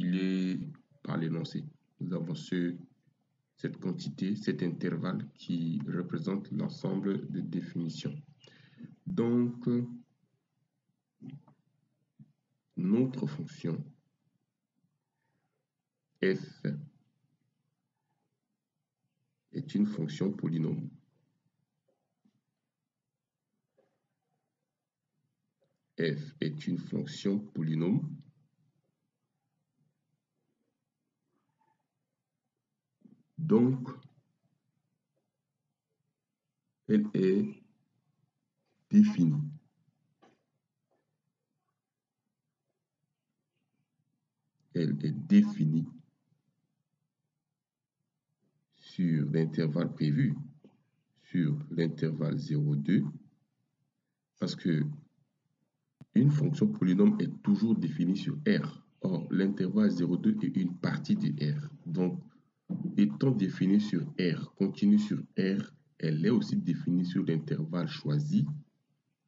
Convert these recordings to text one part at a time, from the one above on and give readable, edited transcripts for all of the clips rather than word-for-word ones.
calculé par l'énoncé. Nous avons cette quantité, cet intervalle qui représente l'ensemble des définitions. Donc, notre fonction f est une fonction polynôme. F est une fonction polynôme. Donc, elle est définie. Elle est définie sur l'intervalle prévu, sur l'intervalle 0,2, parce que une fonction polynôme est toujours définie sur R. Or, l'intervalle 0,2 est une partie de R. Donc, étant définie sur R, continue sur R, elle est aussi définie sur l'intervalle choisi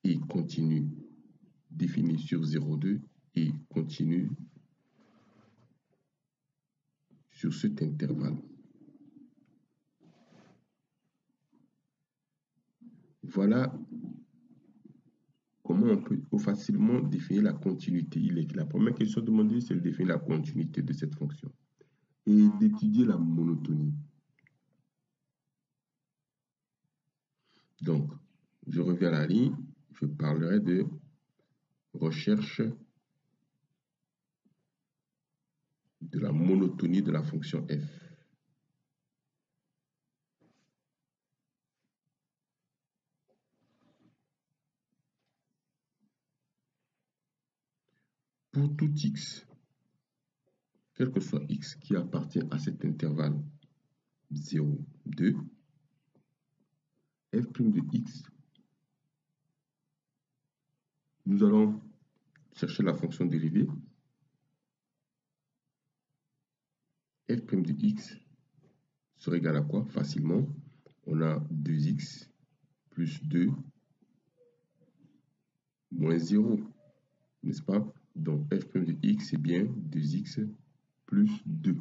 et continue définie sur 0,2 et continue sur cet intervalle. Voilà comment on peut facilement définir la continuité. La première question demandée, c'est de définir la continuité de cette fonction et d'étudier la monotonie. Donc, je reviens à la ligne, je parlerai de recherche de la monotonie de la fonction f. Pour tout x, quel que soit x qui appartient à cet intervalle 0, 2, f' de x, nous allons chercher la fonction dérivée. F' de x sera égal à quoi? Facilement, on a 2x plus 2 moins 0, n'est-ce pas? Donc f' de x, c'est bien 2x plus 2.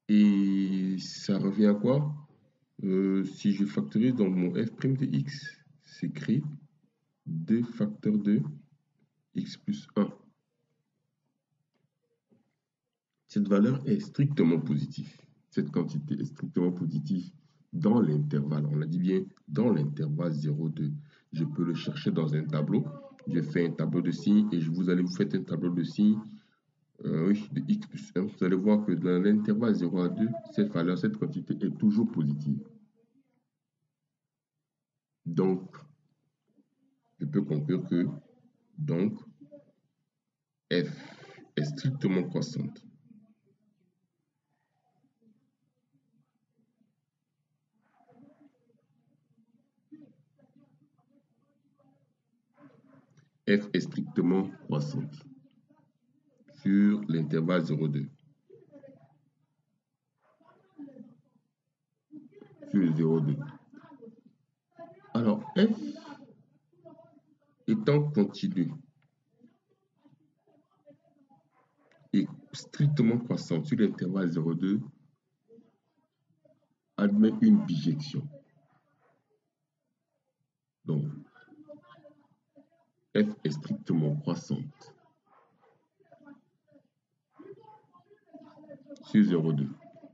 Et ça revient à quoi? Si je factorise, donc mon f' de x s'écrit 2 facteurs de x plus 1. Cette valeur est strictement positive. Cette quantité est strictement positive dans l'intervalle. On a dit bien dans l'intervalle 0,2. Je peux le chercher dans un tableau. Je fais un tableau de signes et vous allez vous faire un tableau de signes de x plus 1. Vous allez voir que dans l'intervalle 0 à 2, cette valeur, cette quantité est toujours positive. Donc, je peux conclure que donc f est strictement croissante. F est strictement croissante sur l'intervalle 0,2. Sur le 0,2. Alors, F étant continu et strictement croissant sur l'intervalle 0,2, admet une bijection. Donc, F est strictement croissante sur 0,2.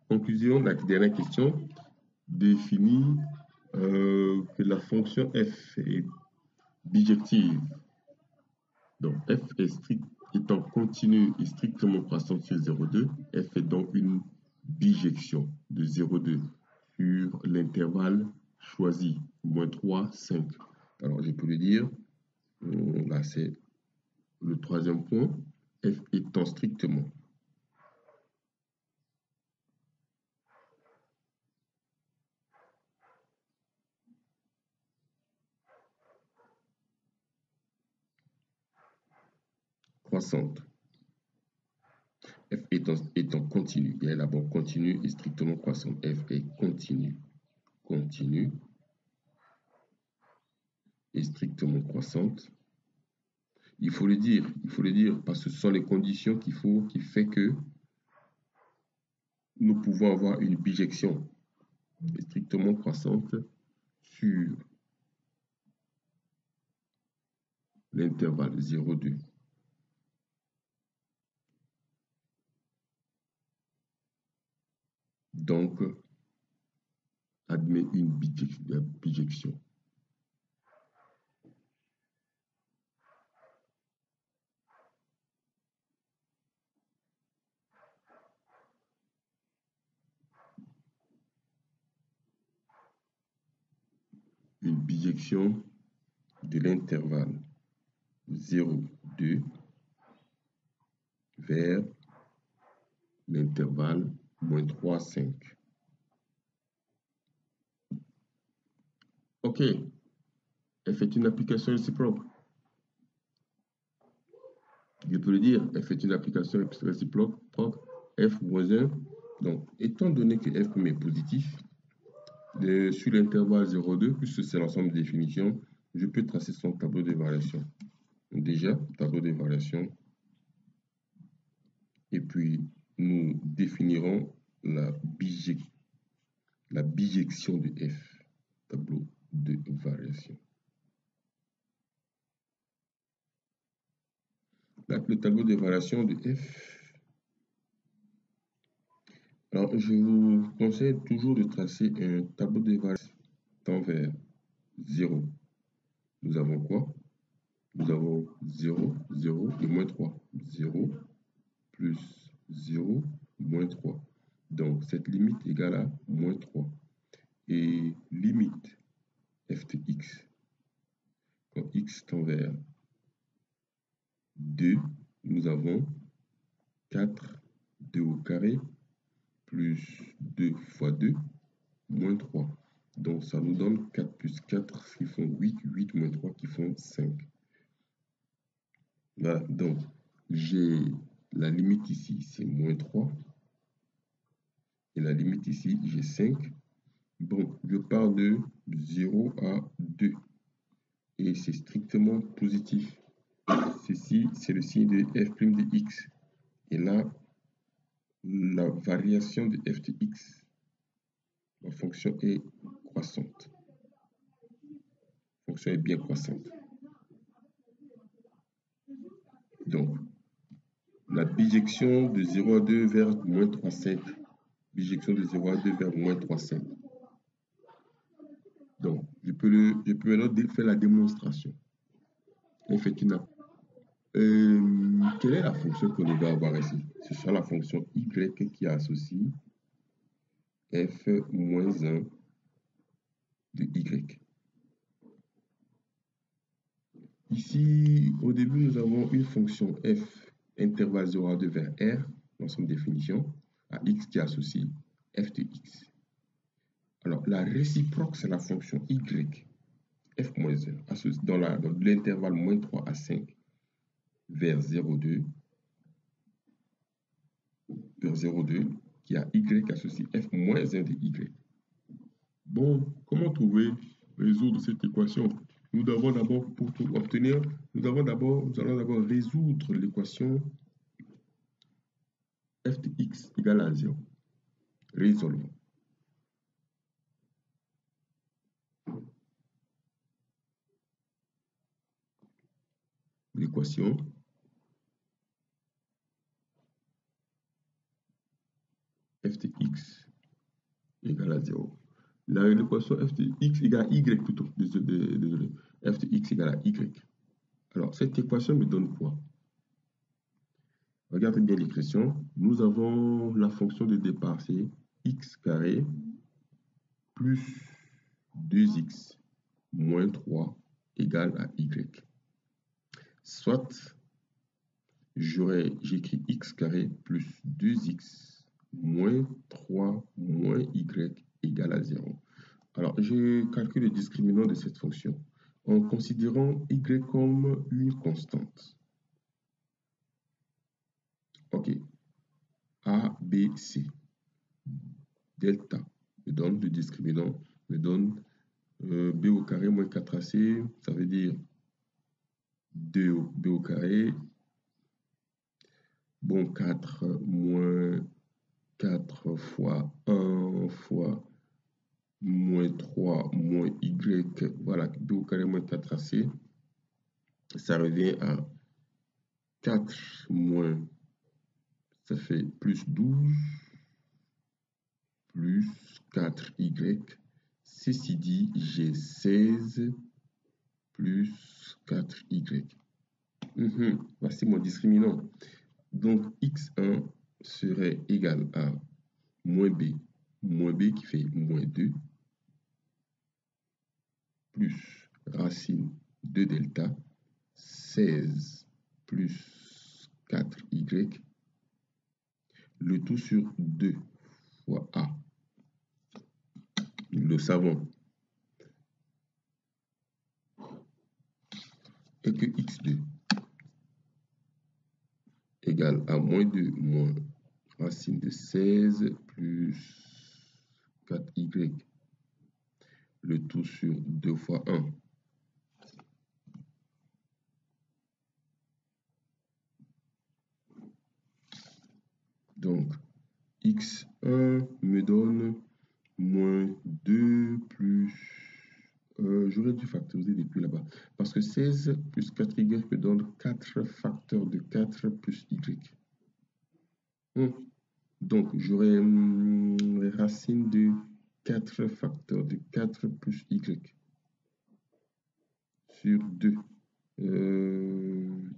Conclusion, la dernière question définit que la fonction f est bijective. Donc, f est étant continue et strictement croissante sur 0,2, f est donc une bijection de 0,2 sur l'intervalle choisi, moins 3, 5. Alors, je peux le dire, là c'est le troisième point, f étant strictement croissante, f étant continue, il y a d'abord continue et strictement croissante, f est continue et strictement croissante, Il faut le dire, parce que ce sont les conditions qui fait que nous pouvons avoir une bijection strictement croissante sur l'intervalle 0,2. Donc, admet une bijection. Une bijection de l'intervalle 0,2 vers l'intervalle moins 3,5. OK. F est une application réciproque. Je peux le dire, F est une application réciproque, F moins 1. Donc, étant donné que F' est positif, sur l'intervalle 0,2, puisque c'est l'ensemble des définitions, je peux tracer son tableau de variation. Déjà, tableau de variation. Et puis, nous définirons la bijection de F, tableau de variation. Là, le tableau de variation de F. Alors, je vous conseille toujours de tracer un tableau de variation tend vers 0. Nous avons quoi? Nous avons 0, 0 et moins 3. 0 plus 0, moins 3. Donc, cette limite égale à moins 3. Et limite f de x, quand x tend vers 2, nous avons 4, 2 au carré, plus 2 fois 2, moins 3. Donc, ça nous donne 4 plus 4 qui font 8, 8 moins 3 qui font 5. Voilà, donc j'ai la limite ici, c'est moins 3. Et la limite ici, j'ai 5. Bon, je pars de 0 à 2. Et c'est strictement positif. Ceci, c'est le signe de f' de x. Et là, la variation de f de x, la fonction est croissante. La fonction est bien croissante. Donc, la bijection de 0 à 2 vers moins 3,5. Bijection de 0 à 2 vers moins 3,5. Donc, je peux maintenant faire la démonstration. Effectivement. Quelle est la fonction que nous va avoir ici? Ce sera la fonction y qui associe f moins 1 de y. Ici, au début, nous avons une fonction f intervalle 0 à 2 vers r, l'ensemble des définitions, à x qui associe f de x. Alors, la réciproque, c'est la fonction y, f moins 1, dans l'intervalle moins 3 à 5 vers 0,2, vers 0,2, qui a y associé f moins 1 de y. Bon, comment résoudre cette équation? Nous allons d'abord résoudre l'équation f de x égale à 0. Résolvons. L'équation f de x égale à 0. L'équation f de x égale à y plutôt. Désolé. F de x égale à y. Alors, cette équation me donne quoi? Regardez bien l'expression. Nous avons la fonction de départ, c'est x carré plus 2x moins 3 égale à y. Soit, j'écris x carré plus 2x moins 3 moins y égale à 0. Alors, je calcule le discriminant de cette fonction en considérant y comme une constante. OK. A, B, C. Delta me donne le discriminant, me donne b au carré moins 4ac, ça veut dire 2b au carré. Bon, 4 moins 4 fois 1 fois moins 3 moins y, voilà, b au carré moins 4ac, ça revient à 4 moins, ça fait plus 12, plus 4y. Ceci dit, j'ai 16 plus 4y. Voici mon discriminant. Donc, x1 serait égal à moins b qui fait moins 2, plus racine de delta, 16 plus 4y, le tout sur 2 fois a. Nous le savons. Et que x2 égale à moins 2 moins racine de 16 plus 4y, le tout sur 2 fois 1. Donc, x1 me donne moins 2 plus... j'aurais dû factoriser depuis là-bas. Parce que 16 plus 4y me donne 4 facteurs de 4 plus y. Donc, j'aurai racine de 4 facteurs de 4 plus y sur 2.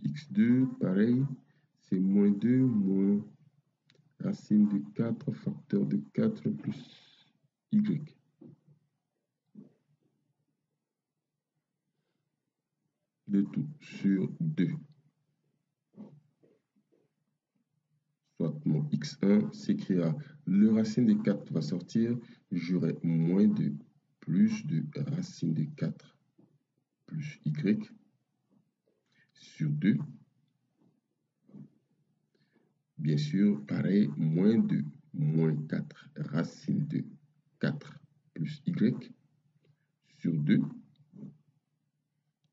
x2, pareil, c'est moins 2 moins racine de 4 facteurs de 4 plus y. Le tout sur 2. Soit mon x1 s'écrira, le racine de 4 va sortir, j'aurai moins 2 plus de racine de 4 plus y sur 2. Bien sûr, pareil, moins 2 moins 4 racine de 4 plus y sur 2.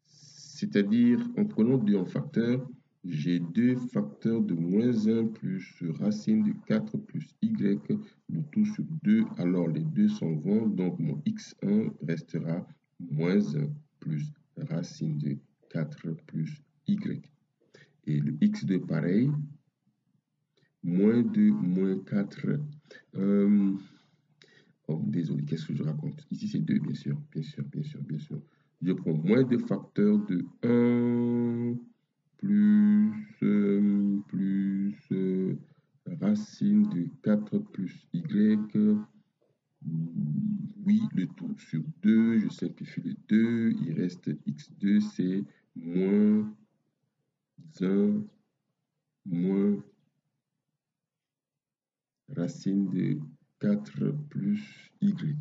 C'est-à-dire, en prenant 2 en facteur, j'ai 2 facteurs de moins 1 plus racine de 4 plus y, le tout sur 2. Alors, les deux s'en vont, donc mon x1 restera moins 1 plus racine de 4 plus y. Et le x2, pareil, moins 2 moins 4. Oh, désolé, qu'est-ce que je raconte? Ici, c'est 2, bien sûr, bien sûr, bien sûr, bien sûr. Je prends moins de facteurs de 1 plus racine de 4 plus y. Oui, le tout sur 2. Je simplifie le 2. Il reste x2, c'est moins 1 moins racine de 4 plus y.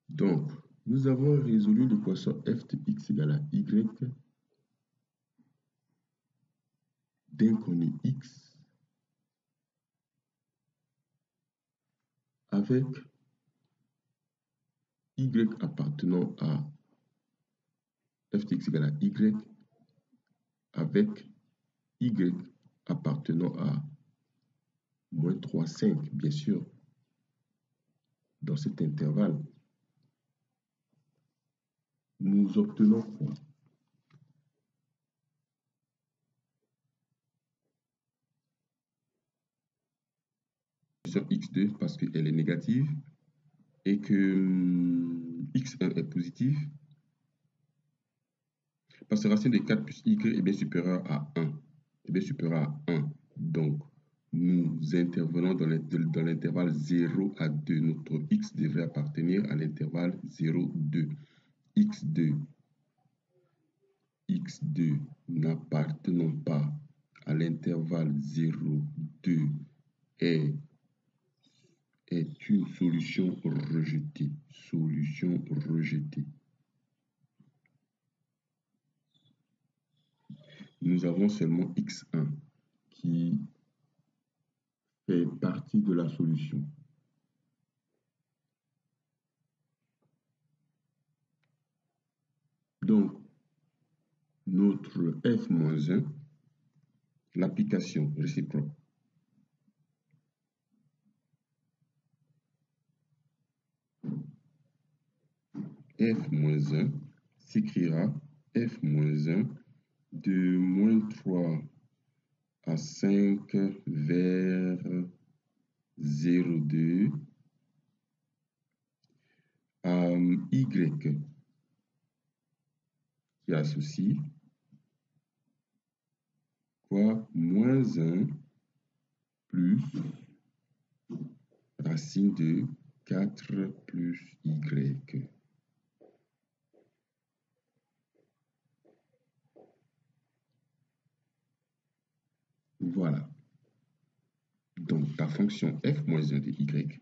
Donc, nous avons résolu l'équation f de x égale à y d'inconnu x avec y appartenant à f de x égale à y avec y appartenant à moins 3, 5, bien sûr, dans cet intervalle. Nous obtenons quoi? Sur x2 parce qu'elle est négative et que x1 est positif. Parce que racine de 4 plus y est bien supérieure à 1. Est bien supérieure à 1. Donc, nous intervenons dans l'intervalle 0 à 2. Notre x devrait appartenir à l'intervalle 0, 2. x2 n'appartenant pas à l'intervalle 0, 2 est une solution rejetée. Solution rejetée. Nous avons seulement x1 qui fait partie de la solution. Donc, notre f-1, l'application réciproque, f-1 s'écrira f-1 de -3 à 5 vers 0,2 à y qui associe quoi -1 plus racine de 4 plus y. Voilà. Donc, ta fonction f-1 de y,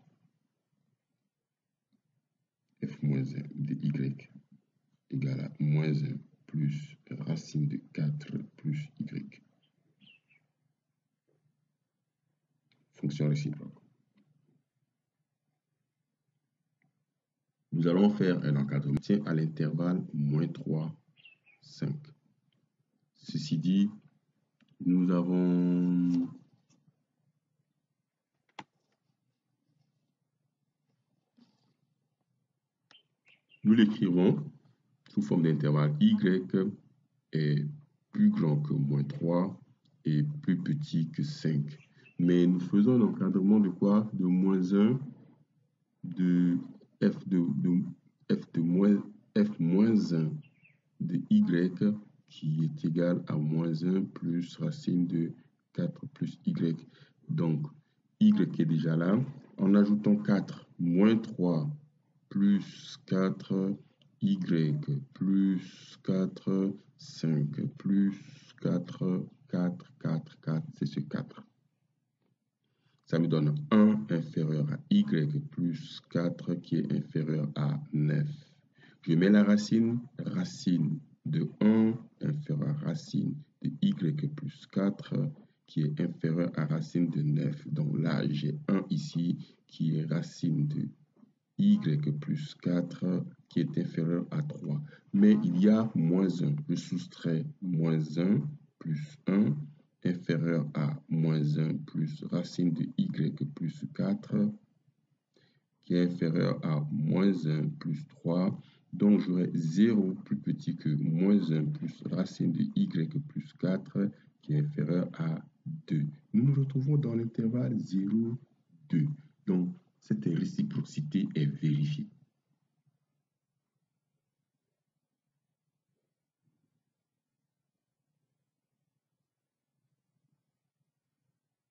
f-1 de y égale à -1 plus racine de 4 plus y. Fonction réciproque. Nous allons faire un encadrement à l'intervalle -3, 5. Ceci dit, nous avons nous l'écrivons sous forme d'intervalle y est plus grand que -3 et plus petit que 5. Mais nous faisons un encadrement de quoi? De -1 de f -1 de y qui est égal à -1 plus racine de 4 plus y. Donc, y est déjà là. En ajoutant 4, -3 plus 4, y plus 4, 5 plus 4, 4, 4, 4, c'est ce 4. Ça me donne 1 inférieur à y plus 4 qui est inférieur à 9. Je mets la racine, racine de 1 inférieur à racine de y plus 4 qui est inférieur à racine de 9. Donc là, j'ai 1 ici qui est racine de y plus 4 qui est inférieur à 3. Mais il y a -1. Je soustrais -1 plus 1 inférieur à -1 plus racine de y plus 4 qui est inférieur à -1 plus 3. Donc j'aurai 0 plus petit que -1 plus racine de y plus 4 qui est inférieur à 2. Nous nous retrouvons dans l'intervalle 0, 2. Donc cette réciprocité est vérifiée.